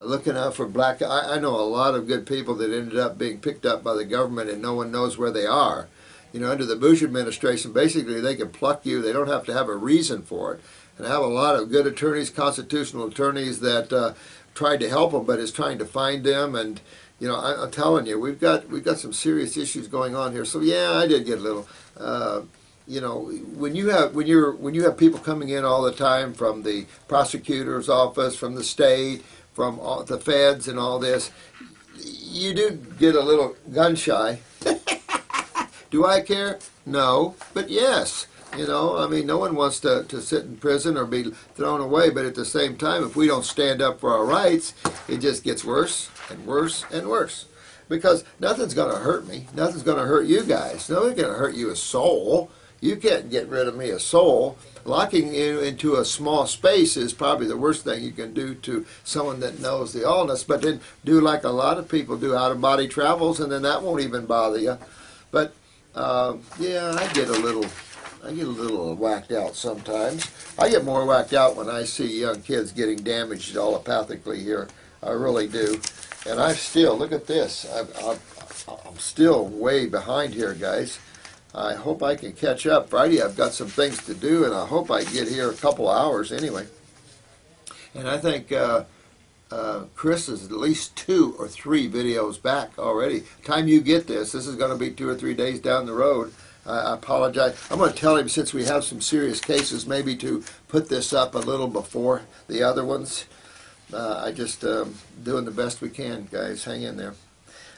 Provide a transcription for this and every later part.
Looking out for black. I know a lot of good people that ended up being picked up by the government and no one knows where they are. You know, under the Bush administration, basically they can pluck you. They don't have to have a reason for it. And I have a lot of good attorneys, constitutional attorneys that tried to help them, but is trying to find them. And you know, I'm telling you, we've got some serious issues going on here. So yeah, I did get a little. You know, when you have people coming in all the time from the prosecutor's office, from the state, from all the feds and all this, you do get a little gun shy. Do I care? No, but yes. You know, I mean, no one wants to sit in prison or be thrown away, but at the same time, if we don't stand up for our rights, it just gets worse and worse and worse. Because nothing's going to hurt me. Nothing's going to hurt you guys. Nothing's going to hurt you a soul. You can't get rid of me a soul. Locking you into a small space is probably the worst thing you can do to someone that knows the allness. But then do like a lot of people do, out-of-body travels, and then that won't even bother you. But yeah, I get a little whacked out sometimes. I get more whacked out when I see young kids getting damaged telepathically here. I really do. And I'm still, look at this. I'm still way behind here, guys. I hope I can catch up. Friday I've got some things to do, and I hope I get here a couple hours anyway. And I think Chris is at least 2 or 3 videos back already. Time you get this is going to be 2 or 3 days down the road. I apologize. I'm going to tell him, since we have some serious cases, maybe to put this up a little before the other ones. I just doing the best we can, guys. Hang in there.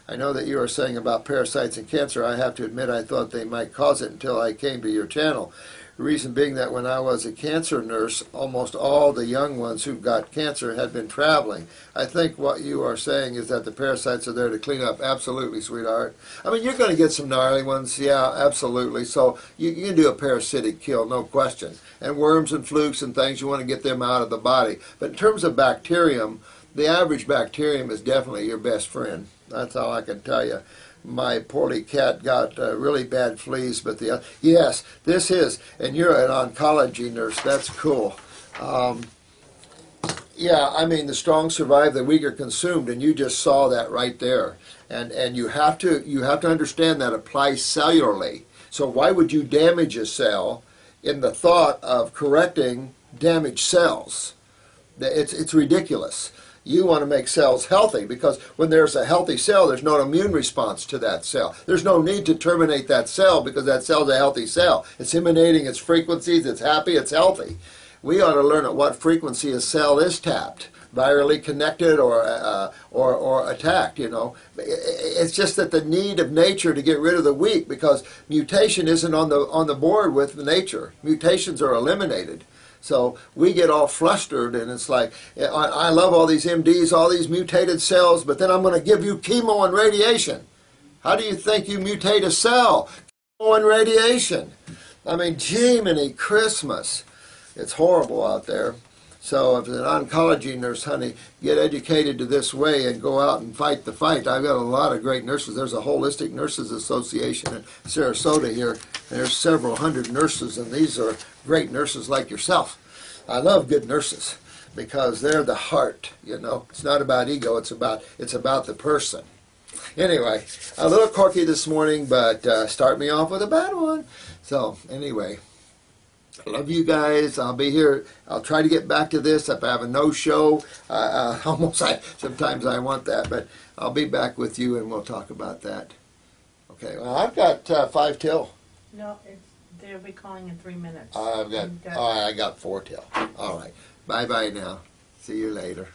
I know that you are saying about parasites and cancer. I have to admit I thought they might cause it until I came to your channel. The reason being that when I was a cancer nurse, almost all the young ones who got cancer had been traveling. I think what you are saying is that the parasites are there to clean up. Absolutely, sweetheart. I mean, you're going to get some gnarly ones. Yeah, absolutely. So you can do a parasitic kill, no question. And worms and flukes and things, you want to get them out of the body. But in terms of bacterium, the average bacterium is definitely your best friend. That's all I can tell you. My poorly cat got really bad fleas, but yes, this is, and you're an oncology nurse. That's cool. Yeah, I mean, the strong survive, the weak are consumed, and you just saw that right there. And you have to understand that applies cellularly. So why would you damage a cell in the thought of correcting damaged cells? It's ridiculous. You want to make cells healthy, because when there's a healthy cell, there's no immune response to that cell. There's no need to terminate that cell because that cell's a healthy cell. It's emanating its frequencies, it's happy, it's healthy. We ought to learn at what frequency a cell is tapped, virally connected or attacked, you know. It's just that the need of nature to get rid of the weak, because mutation isn't on the board with nature. Mutations are eliminated. So we get all flustered, and it's like, I love all these MDs, all these mutated cells, but then I'm going to give you chemo and radiation. How do you think you mutate a cell? Chemo and radiation. I mean, Jiminy Christmas. It's horrible out there. So if an oncology nurse, honey, get educated to this way and go out and fight the fight. I've got a lot of great nurses. There's a Holistic Nurses Association in Sarasota here. There's several hundred nurses, and these are great nurses like yourself. I love good nurses because they're the heart, you know. It's not about ego, it's about the person. Anyway, a little quirky this morning, but start me off with a bad one. So anyway, I love you guys. I'll be here. I'll try to get back to this if I have a no-show. Sometimes I want that, but I'll be back with you and we'll talk about that. Okay, well, I've got 5 till. No, they'll be calling in 3 minutes. I got 4 till. All right. Bye-bye now. See you later.